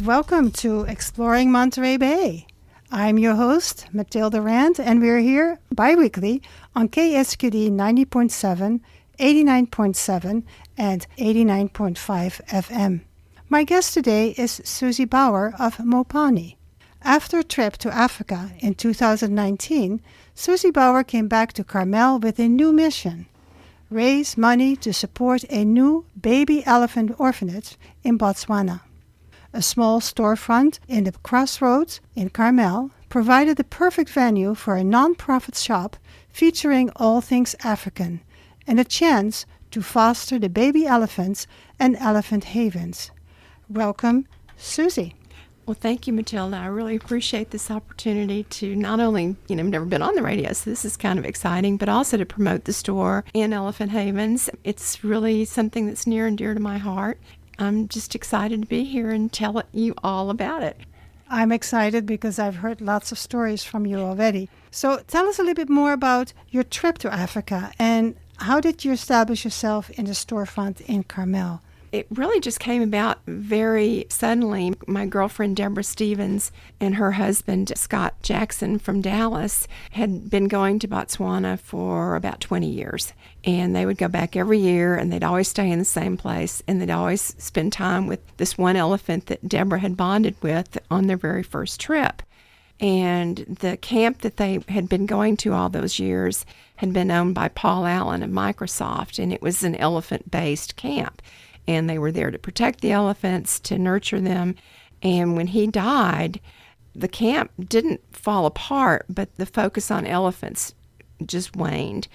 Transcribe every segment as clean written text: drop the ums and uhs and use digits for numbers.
Welcome to Exploring Monterey Bay. I'm your host, Mathilde Rand, and we're here bi-weekly on KSQD 90.7, 89.7, and 89.5 FM. My guest today is Susie Bauer of Mopane. After a trip to Africa in 2019, Susie Bauer came back to Carmel with a new mission: raise money to support a new baby elephant orphanage in Botswana. A small storefront in the crossroads in Carmel provided the perfect venue for a non-profit shop featuring all things African and a chance to foster the baby elephants and elephant havens. Welcome, Susie. Well, thank you, Mathilde. I really appreciate this opportunity to not only, I've never been on the radio, so this is kind of exciting, but also to promote the store in Elephant Havens. It's really something that's near and dear to my heart. I'm just excited to be here and tell you all about it. I'm excited because I've heard lots of stories from you already. So tell us a little bit more about your trip to Africa and how did you establish yourself in the storefront in Carmel? It really just came about very suddenly. My girlfriend, Deborah Stevens, and her husband, Scott Jackson from Dallas, had been going to Botswana for about 20 years. And they would go back every year, and they'd always stay in the same place, and they'd always spend time with this one elephant that Deborah had bonded with on their very first trip. And the camp that they had been going to all those years had been owned by Paul Allen of Microsoft, and it was an elephant-based camp. And they were there to protect the elephants, to nurture them. And when he died, the camp didn't fall apart, but the focus on elephants just waned.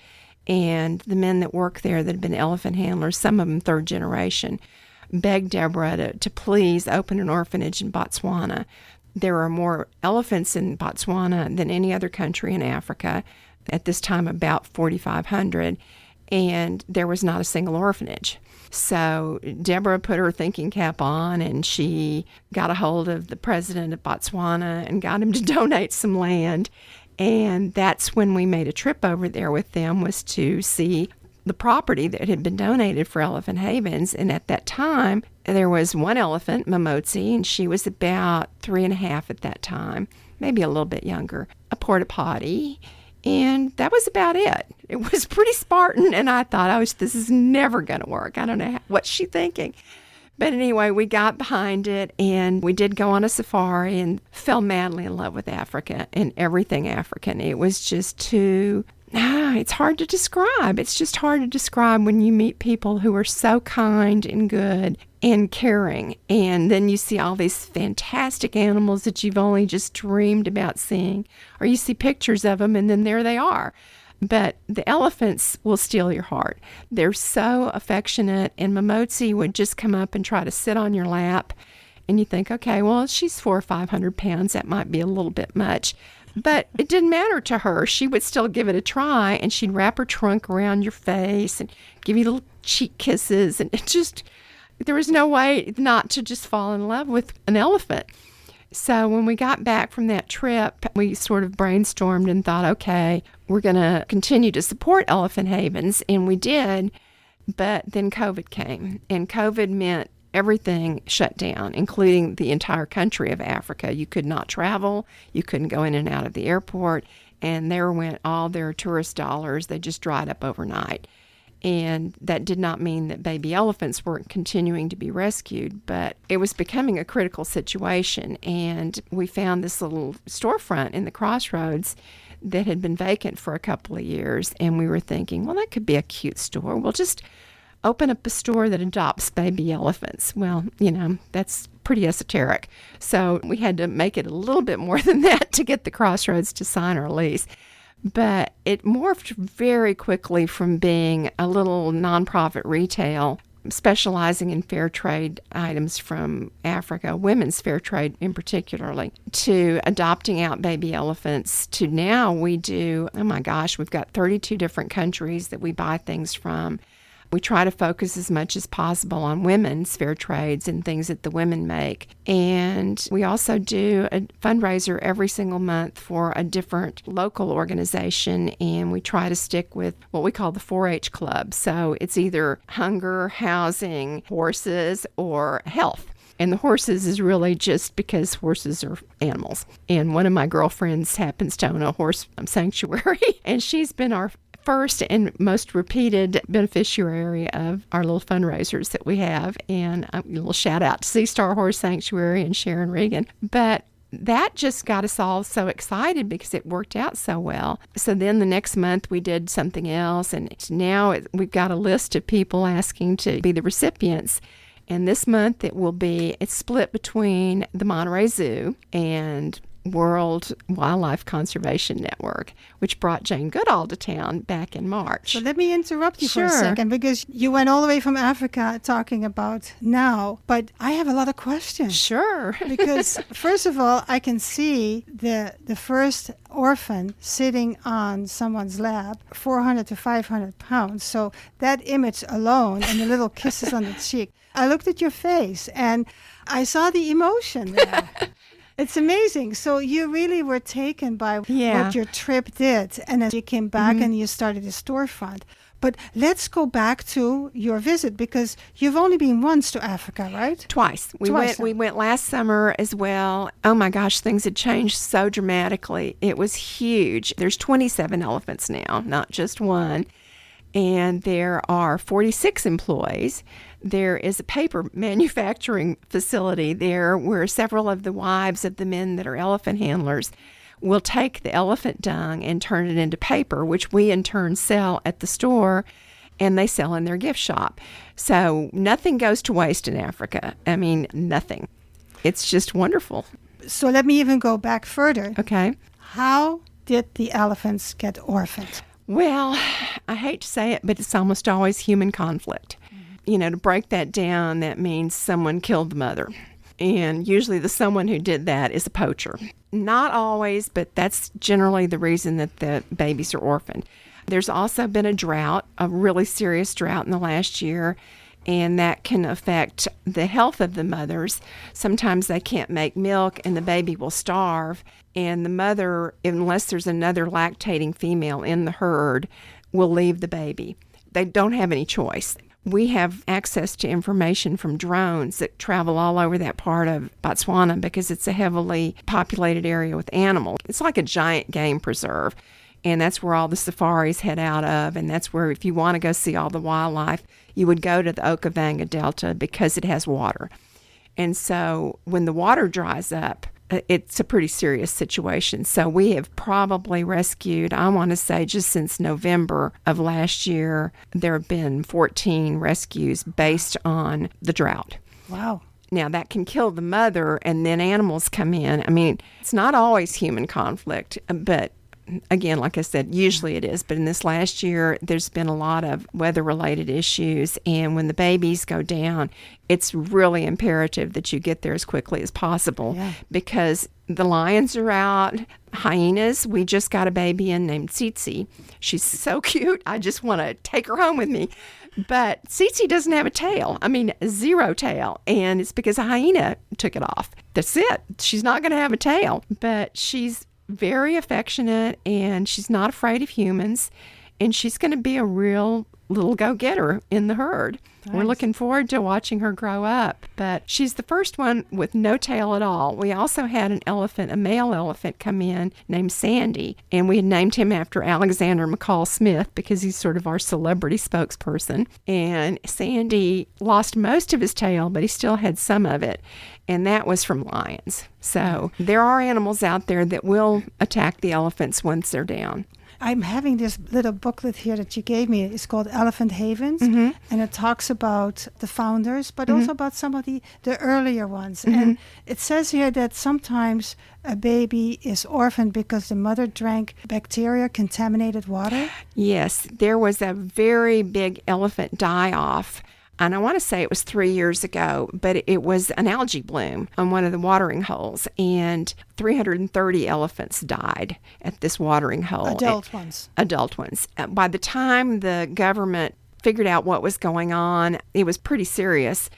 And the men that worked there that had been elephant handlers, some of them third generation, begged Deborah to please open an orphanage in Botswana. There are more elephants in Botswana than any other country in Africa. At this time, about 4,500. And there was not a single orphanage. So Deborah put her thinking cap on, and she got a hold of the president of Botswana and got him to donate some land. And that's when we made a trip over there with them, was to see the property that had been donated for Elephant Havens. And at that time, there was one elephant, Mo-paw-nee, and she was about 3.5 at that time, maybe a little bit younger, a porta-potty. And that was about it. It was pretty Spartan, and I thought, this is never going to work. I don't know what's she thinking. But anyway, we got behind it, and we did go on a safari and fell madly in love with Africa and everything African. It was just it's hard to describe. It's just hard to describe when you meet people who are so kind and good and caring. And then you see all these fantastic animals that you've only just dreamed about seeing, or you see pictures of them and then there they are. But the elephants will steal your heart. They're so affectionate, and Mo-paw-nee would just come up and try to sit on your lap, and you think, okay, well, she's 400 or 500 pounds. That might be a little bit much. But it didn't matter to her. She would still give it a try, and she'd wrap her trunk around your face and give you little cheek kisses. And there was no way not to just fall in love with an elephant. So when we got back from that trip, we sort of brainstormed and thought, okay, we're going to continue to support Elephant Havens, and we did. But then COVID came, and COVID meant everything shut down, including the entire country of Africa. You could not travel. You couldn't go in and out of the airport. And there went all their tourist dollars. They just dried up overnight. And that did not mean that baby elephants weren't continuing to be rescued, but it was becoming a critical situation. And we found this little storefront in the crossroads that had been vacant for a couple of years. And we were thinking, well, that could be a cute store. We'll just open up a store that adopts baby elephants. Well, that's pretty esoteric. So we had to make it a little bit more than that to get the Crossroads to sign our lease. But it morphed very quickly from being a little nonprofit retail specializing in fair trade items from Africa, women's fair trade in particularly, to adopting out baby elephants, to now we do, we've got 32 different countries that we buy things from. We try to focus as much as possible on women's fair trades and things that the women make. And we also do a fundraiser every single month for a different local organization, and we try to stick with what we call the 4-H club. So it's either hunger, housing, horses, or health. And the horses is really just because horses are animals. And one of my girlfriends happens to own a horse sanctuary, and she's been our first and most repeated beneficiary of our little fundraisers that we have. And a little shout out to Sea Star Horse Sanctuary and Sharon Regan. But that just got us all so excited because it worked out so well. So then the next month we did something else, and now we've got a list of people asking to be the recipients. And this month it's split between the Monterey Zoo and World Wildlife Conservation Network, which brought Jane Goodall to town back in March. So let me interrupt you for a Sure. second, because you went all the way from Africa talking about now, but I have a lot of questions. Sure. Because first of all, I can see the first orphan sitting on someone's lap, 400 to 500 pounds. So that image alone and the little kisses on the cheek. I looked at your face and I saw the emotion there. It's amazing. So you really were taken by what your trip did. And as you came back and you started a storefront. But let's go back to your visit, because you've only been once to Africa, right? Twice. We went last summer as well. Oh my gosh, things had changed so dramatically. It was huge. There's 27 elephants now, not just one. And there are 46 employees. There is a paper manufacturing facility there where several of the wives of the men that are elephant handlers will take the elephant dung and turn it into paper, which we in turn sell at the store, and they sell in their gift shop. So nothing goes to waste in Africa. I mean, nothing. It's just wonderful. So let me even go back further. Okay. How did the elephants get orphaned? Well, I hate to say it, but it's almost always human conflict. You know, to break that down, that means someone killed the mother. And usually the someone who did that is a poacher. Not always, but that's generally the reason that the babies are orphaned. There's also been a drought, a really serious drought in the last year, and that can affect the health of the mothers. Sometimes they can't make milk and the baby will starve, and the mother, unless there's another lactating female in the herd, will leave the baby. They don't have any choice. We have access to information from drones that travel all over that part of Botswana because it's a heavily populated area with animals. It's like a giant game preserve, and that's where all the safaris head out of, and that's where, if you want to go see all the wildlife, you would go to the Okavanga Delta because it has water. And so when the water dries up, it's a pretty serious situation. So we have probably rescued, I want to say, just since November of last year, there have been 14 rescues based on the drought. Wow. Now, that can kill the mother, and then animals come in. I mean, it's not always human conflict, but again, like I said, usually it is. But in this last year, there's been a lot of weather-related issues. And when the babies go down, it's really imperative that you get there as quickly as possible because the lions are out. Hyenas, we just got a baby in named Tsitsi. She's so cute. I just want to take her home with me. But Tsitsi doesn't have a tail. I mean, zero tail. And it's because a hyena took it off. That's it. She's not going to have a tail. But she's very affectionate, and she's not afraid of humans, and she's going to be a real little go-getter in the herd. Nice. We're looking forward to watching her grow up, but she's the first one with no tail at all. We also had an elephant, a male elephant, come in named Sandy, and we had named him after Alexander McCall Smith because he's sort of our celebrity spokesperson. And Sandy lost most of his tail, but he still had some of it, and that was from lions. So there are animals out there that will attack the elephants once they're down. I'm having this little booklet here that you gave me. It's called Elephant Havens, and it talks about the founders, but also about some of the earlier ones. And it says here that sometimes a baby is orphaned because the mother drank bacteria-contaminated water. Yes, there was a very big elephant die-off. And I want to say it was 3 years ago, but it was an algae bloom on one of the watering holes, and 330 elephants died at this watering hole. Adult ones. Adult ones. By the time the government figured out what was going on. It was pretty serious.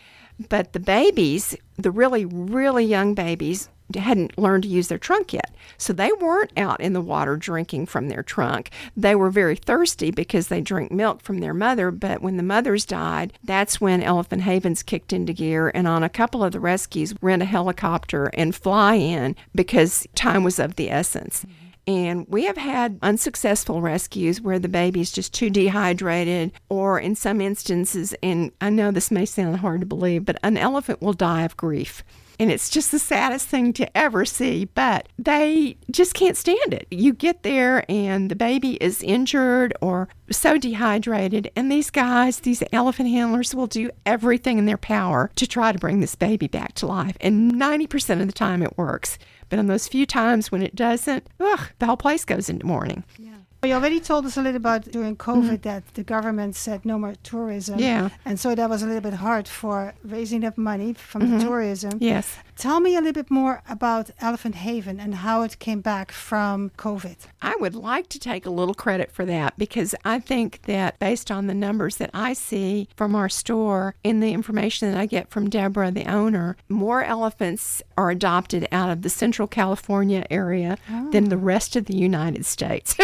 But the babies, the really, really young babies, hadn't learned to use their trunk yet. So they weren't out in the water drinking from their trunk. They were very thirsty because they drank milk from their mother. But when the mothers died, that's when Elephant Havens kicked into gear. And on a couple of the rescues, rent a helicopter and fly in because time was of the essence. And we have had unsuccessful rescues where the baby's just too dehydrated, or in some instances, and I know this may sound hard to believe, but an elephant will die of grief. And it's just the saddest thing to ever see, but they just can't stand it. You get there and the baby is injured or so dehydrated, and these guys, these elephant handlers, will do everything in their power to try to bring this baby back to life. And 90% of the time it works. But on those few times when it doesn't, the whole place goes into mourning. Yeah. You already told us a little about during COVID that the government said no more tourism. Yeah. And so that was a little bit hard for raising up money from the tourism. Yes. Tell me a little bit more about Elephant Haven and how it came back from COVID. I would like to take a little credit for that because I think that based on the numbers that I see from our store and the information that I get from Deborah, the owner, more elephants are adopted out of the Central California area than the rest of the United States.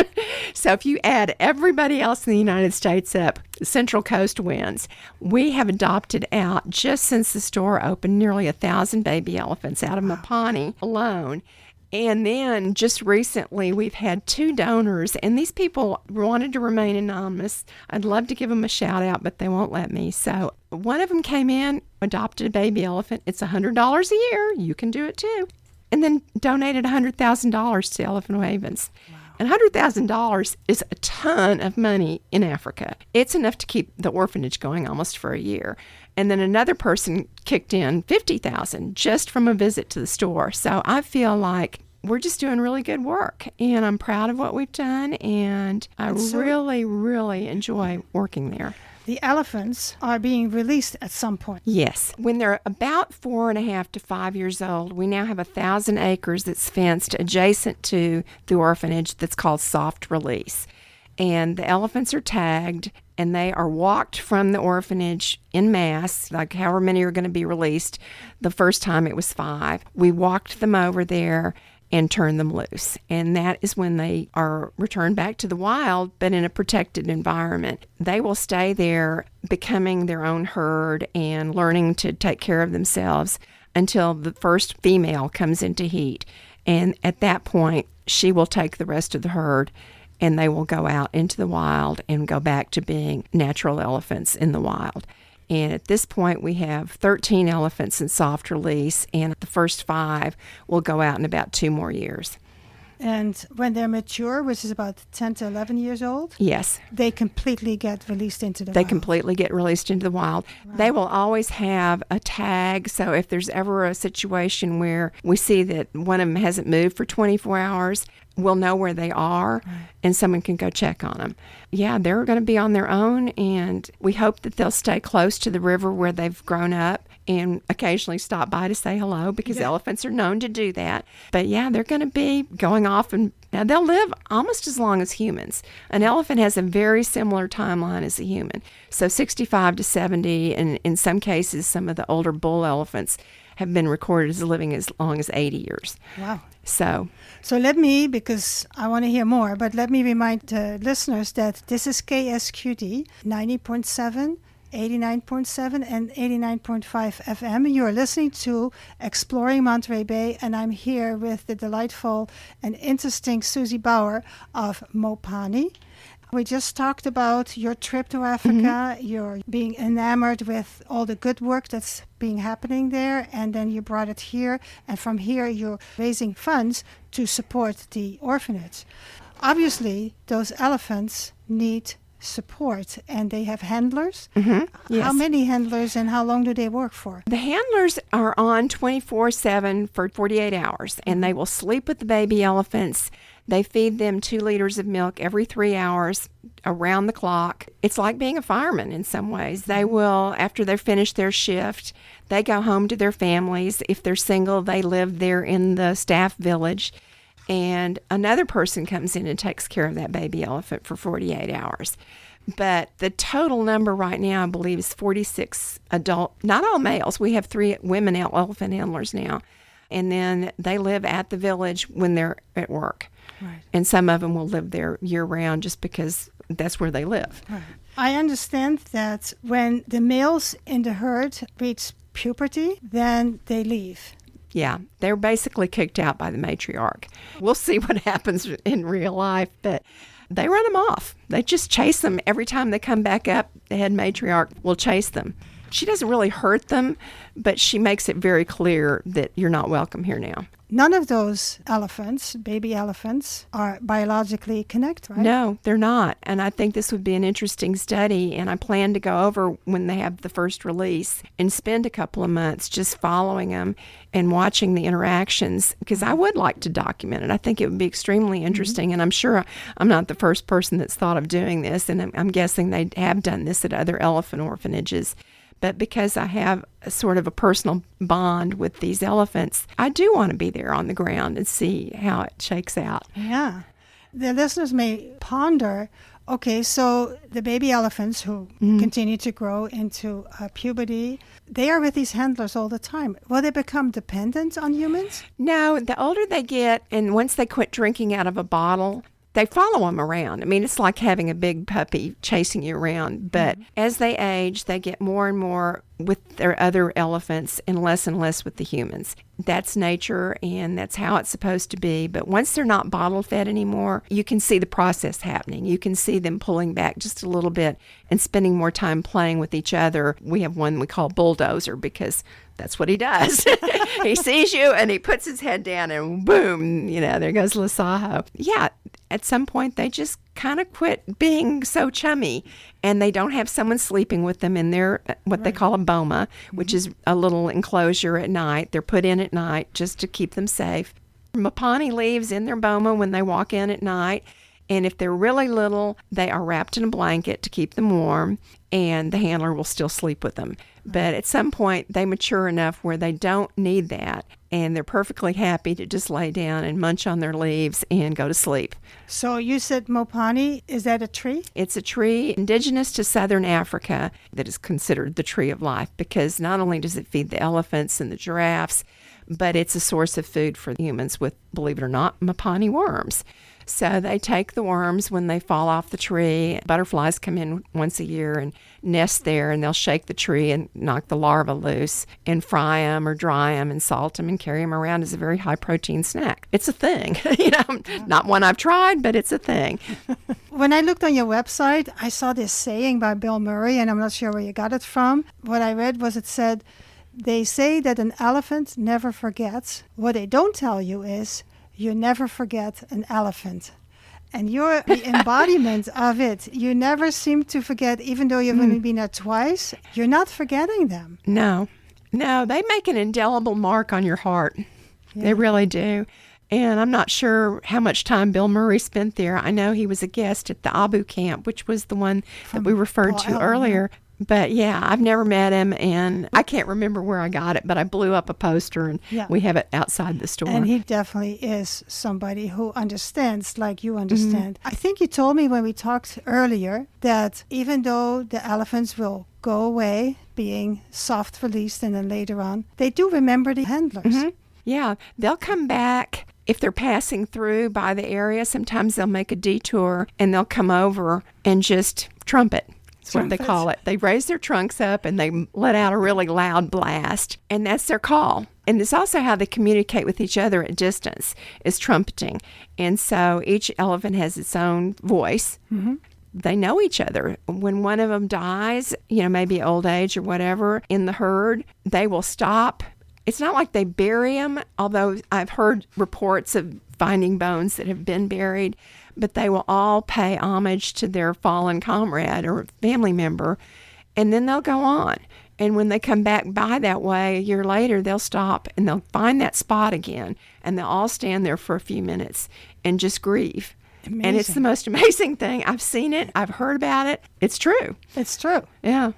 So if you add everybody else in the United States up, Central Coast wins. We have adopted out, just since the store opened, nearly 1,000 baby elephants out of Mo-paw-nee alone. And then just recently, we've had 2 donors, and these people wanted to remain anonymous. I'd love to give them a shout out, but they won't let me. So one of them came in, adopted a baby elephant. It's $100 a year. You can do it too. And then donated $100,000 to Elephant Havens. Wow. And $100,000 is a ton of money in Africa. It's enough to keep the orphanage going almost for a year. And then another person kicked in $50,000 just from a visit to the store. So I feel like we're just doing really good work, and I'm proud of what we've done, and I really, really enjoy working there. The elephants are being released at some point. Yes. When they're about 4.5 to 5 years old, we now have 1,000 acres that's fenced adjacent to the orphanage that's called soft release. And the elephants are tagged, and they are walked from the orphanage en masse, like however many are going to be released. The first time it was 5. We walked them over there and turn them loose. And that is when they are returned back to the wild, but in a protected environment. They will stay there, becoming their own herd and learning to take care of themselves until the first female comes into heat. And at that point, she will take the rest of the herd, and they will go out into the wild and go back to being natural elephants in the wild. And at this point, we have 13 elephants in soft release, and the first 5 will go out in about 2 more years. And when they're mature, which is about 10 to 11 years old, yes, they completely get released into the wild. They completely get released into the wild. Wow. They will always have a tag, so if there's ever a situation where we see that one of them hasn't moved for 24 hours, we'll know where they are, and someone can go check on them. Yeah, they're going to be on their own, and we hope that they'll stay close to the river where they've grown up and occasionally stop by to say hello, because elephants are known to do that. But yeah, they're going to be going off, and now they'll live almost as long as humans. An elephant has a very similar timeline as a human. So 65 to 70, and in some cases, some of the older bull elephants have been recorded as living as long as 80 years. Wow. So let me, because I want to hear more, but let me remind the listeners that this is KSQD 90.7, 89.7, and 89.5 FM. You are listening to Exploring Monterey Bay, and I'm here with the delightful and interesting Susie Bauer of Mopane. We just talked about your trip to Africa. You're being enamored with all the good work that's being happening there, and then you brought it here, and from here you're raising funds to support the orphanage. Obviously, those elephants need support, and they have handlers. Yes. How many handlers, and how long do they work for? The handlers are on 24/7 for 48 hours, and they will sleep with the baby elephants. They feed them 2 liters of milk every 3 hours around the clock. It's like being a fireman in some ways. They will, after they've finished their shift, they go home to their families. If they're single, they live there in the staff village. And another person comes in and takes care of that baby elephant for 48 hours. But the total number right now, I believe, is 46 adult, not all males. We have 3 women elephant handlers now. And then they live at the village when they're at work. Right. And some of them will live there year-round just because that's where they live. Right. I understand that when the males in the herd reach puberty, then they leave. Yeah, they're basically kicked out by the matriarch. We'll see what happens in real life, but they run them off. They just chase them. Every time they come back up, the head matriarch will chase them. She doesn't really hurt them, but she makes it very clear that you're not welcome here now. None of those elephants, baby elephants, are biologically connected, right? No, they're not. And I think this would be an interesting study, and I plan to go over when they have the first release and spend a couple of months just following them and watching the interactions, because I would like to document it. I think it would be extremely interesting, and I'm sure I'm not the first person that's thought of doing this, and I'm guessing they have done this at other elephant orphanages. But because I have a sort of a personal bond with these elephants, I do want to be there on the ground and see how it shakes out. Yeah. The listeners may ponder, okay, so the baby elephants who continue to grow into puberty, they are with these handlers all the time. Will they become dependent on humans? No, the older they get, and once they quit drinking out of a bottle, they follow them around. I mean, it's like having a big puppy chasing you around. But as they age, they get more and more with their other elephants and less with the humans. That's nature, and that's how it's supposed to be. But once they're not bottle fed anymore, you can see the process happening. You can see them pulling back just a little bit and spending more time playing with each other. We have one we call Bulldozer because that's what he does. He sees you and he puts his head down and boom, there goes Lasaho. Yeah, at some point they just kind of quit being so chummy, and they don't have someone sleeping with them in their what they call a boma, which is a little enclosure at night. They're put in at night just to keep them safe. Mo-paw-nee leaves in their boma when they walk in at night, and if they're really little, they are wrapped in a blanket to keep them warm, and the handler will still sleep with them. But at some point, they mature enough where they don't need that, and they're perfectly happy to just lay down and munch on their leaves and go to sleep. So you said Mo-paw-nee, is that a tree? It's a tree indigenous to southern Africa that is considered the tree of life, because not only does it feed the elephants and the giraffes, but it's a source of food for humans with, believe it or not, Mo-paw-nee worms. So they take the worms when they fall off the tree. Butterflies come in once a year and nest there, and they'll shake the tree and knock the larvae loose and fry them or dry them and salt them and carry them around as a very high-protein snack. It's a thing. Not one I've tried, but it's a thing. When I looked on your website, I saw this saying by Bill Murray, and I'm not sure where you got it from. What I read was it said, they say that an elephant never forgets. What they don't tell you is, you never forget an elephant. And you're the embodiment of it. You never seem to forget, even though you've only been there twice, you're not forgetting them. No, they make an indelible mark on your heart. Yeah. They really do. And I'm not sure how much time Bill Murray spent there. I know he was a guest at the Abu camp, which was the one that we referred to earlier. But yeah, I've never met him, and I can't remember where I got it, but I blew up a poster, and we have it outside the store. And he definitely is somebody who understands like you understand. I think you told me when we talked earlier that even though the elephants will go away, being soft released and then later on, they do remember the handlers. Yeah, they'll come back. If they're passing through by the area, sometimes they'll make a detour, and they'll come over and just trumpet. That's what they call it. They raise their trunks up and they let out a really loud blast, and that's their call. And it's also how they communicate with each other at distance, is trumpeting. And so each elephant has its own voice. They know each other. When one of them dies, maybe old age or whatever, in the herd, they will stop. It's not like they bury them, although I've heard reports of finding bones that have been buried, but they will all pay homage to their fallen comrade or family member, and then they'll go on. And when they come back by that way a year later, they'll stop and they'll find that spot again, and they'll all stand there for a few minutes and just grieve. Amazing. And it's the most amazing thing. I've seen it. I've heard about it. It's true. It's true. Yeah.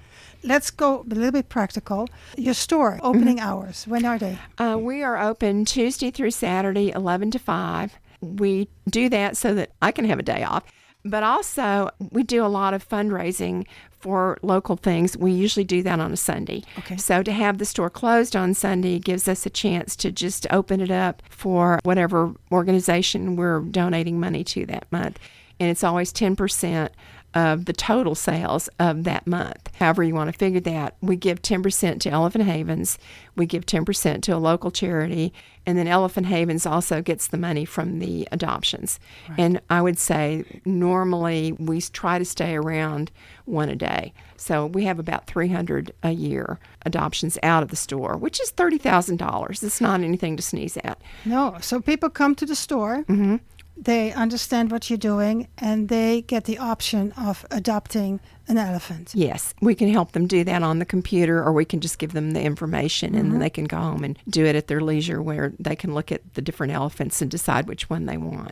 Let's go a little bit practical. Your store, opening hours, when are they? We are open Tuesday through Saturday, 11 to 5. We do that so that I can have a day off. But also, we do a lot of fundraising for local things. We usually do that on a Sunday. Okay. So to have the store closed on Sunday gives us a chance to just open it up for whatever organization we're donating money to that month. And it's always 10% of the total sales of that month. However you want to figure that, we give 10% to Elephant Havens, we give 10% to a local charity, and then Elephant Havens also gets the money from the adoptions. Right. And I would say normally we try to stay around one a day. So we have about 300 a year adoptions out of the store, which is $30,000. It's not anything to sneeze at. No, so people come to the store. Mm-hmm. They understand what you're doing, and they get the option of adopting an elephant. Yes, we can help them do that on the computer, or we can just give them the information, and then they can go home and do it at their leisure, where they can look at the different elephants and decide which one they want.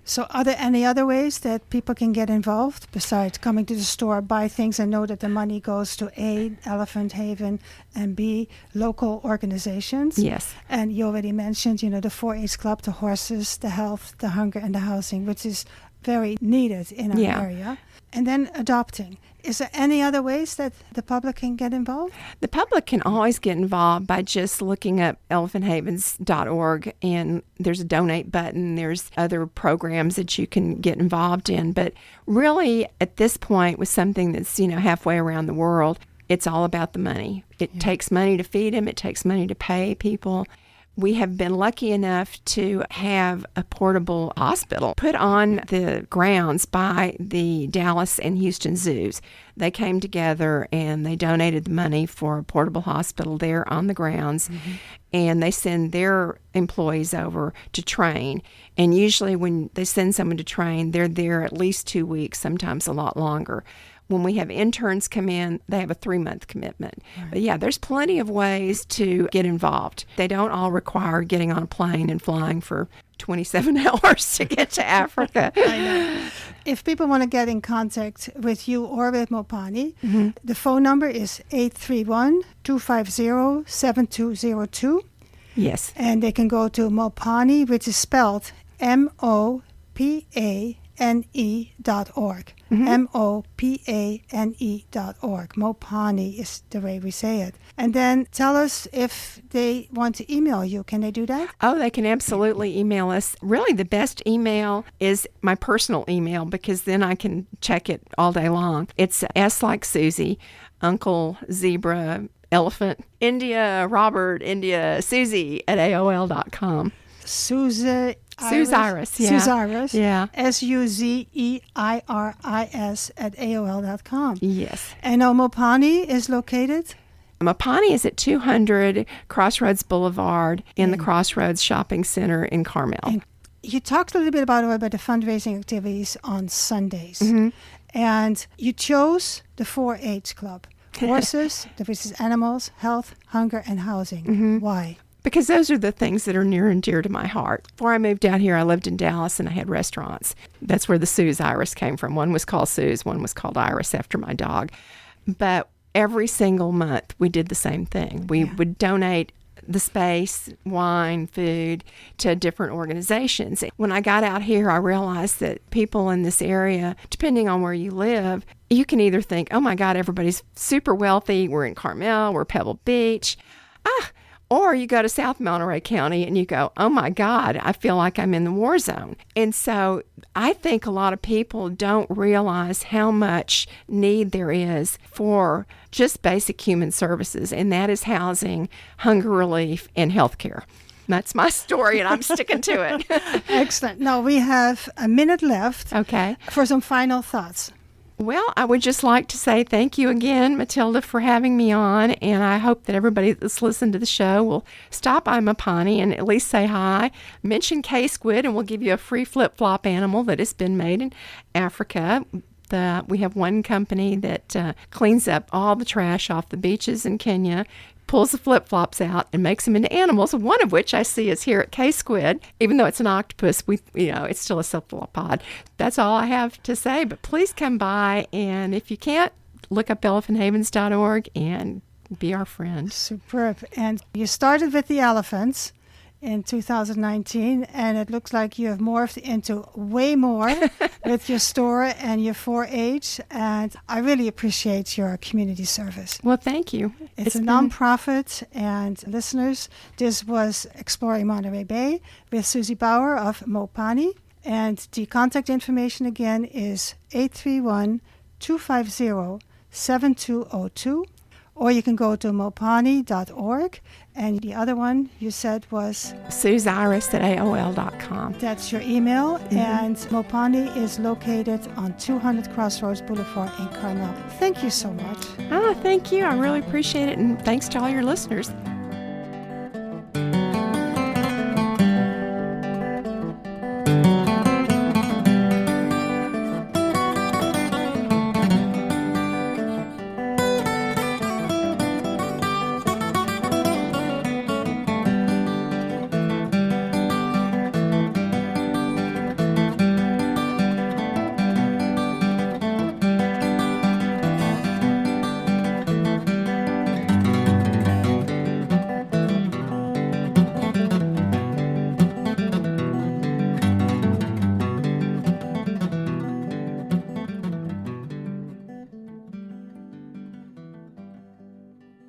So are there any other ways that people can get involved besides coming to the store, buy things, and know that the money goes to A, Elephant Haven, and B, local organizations? Yes. And you already mentioned, the 4-H Club, the horses, the health, the hunger, and the housing, which is very needed in our area. And then adopting. Is there any other ways that the public can get involved? The public can always get involved by just looking up elephanthavens.org, and there's a donate button. There's other programs that you can get involved in. But really, at this point, with something that's, halfway around the world, it's all about the money. It takes money to feed them. It takes money to pay people. We have been lucky enough to have a portable hospital put on the grounds by the Dallas and Houston zoos. They came together and they donated the money for a portable hospital there on the grounds, and they send their employees over to train. And usually when they send someone to train, they're there at least 2 weeks, sometimes a lot longer. When we have interns come in, they have a 3-month commitment. Right. But yeah, there's plenty of ways to get involved. They don't all require getting on a plane and flying for 27 hours to get to Africa. I know. If people want to get in contact with you or with Mo-paw-nee, the phone number is 831-250-7202. Yes. And they can go to Mo-paw-nee, which is spelled MOPANE.org. MOPANE.org. Mo-paw-nee is the way we say it. And then tell us if they want to email you. Can they do that? Oh, they can absolutely email us. Really, the best email is my personal email, because then I can check it all day long. It's S like Susie, Uncle Zebra, Elephant, India, Robert, India, Susie at AOL.com. Susie Iris, yeah. Suziris, yeah. SUZEIRIS at AOL.com. Yes. And Mo-paw-nee is located? Mo-paw-nee is at 200 Crossroads Boulevard in the Crossroads Shopping Center in Carmel. And you talked a little bit about the fundraising activities on Sundays. And you chose the 4-H Club. Horses, which is animals, health, hunger, and housing. Why? Because those are the things that are near and dear to my heart. Before I moved out here, I lived in Dallas and I had restaurants. That's where the Sue's Iris came from. One was called Sue's, one was called Iris after my dog. But every single month we did the same thing. We would donate the space, wine, food to different organizations. When I got out here, I realized that people in this area, depending on where you live, you can either think, oh my God, everybody's super wealthy. We're in Carmel, we're Pebble Beach. Or you go to South Monterey County and you go, oh my God, I feel like I'm in the war zone. And so I think a lot of people don't realize how much need there is for just basic human services, and that is housing, hunger relief, and health care. That's my story, and I'm sticking to it. Excellent. Now we have a minute left for some final thoughts. Well, I would just like to say thank you again, Mathilde, for having me on, and I hope that everybody that's listened to the show will stop by Mo-paw-nee and at least say hi, mention K-squid, and we'll give you a free flip-flop animal that has been made in Africa. We have one company that cleans up all the trash off the beaches in Kenya, pulls the flip-flops out and makes them into animals, one of which I see is here at K-squid. Even though it's an octopus, it's still a cephalopod. That's all I have to say, but please come by, and if you can't, look up elephanthavens.org and be our friend. Superb. And you started with the elephants, in 2019, and it looks like you have morphed into way more with your store and your 4-H, and I really appreciate your community service. Well, thank you. It's a nonprofit, and listeners, this was Exploring Monterey Bay with Susie Bauer of Mopane, and the contact information again is 831-250-7202, or you can go to Mo-paw-nee.org, and the other one you said was Sue'sIris@AOL.com. That's your email, and Mo-paw-nee is located on 200 Crossroads Boulevard in Carmel. Thank you so much. Thank you. I really appreciate it, and thanks to all your listeners.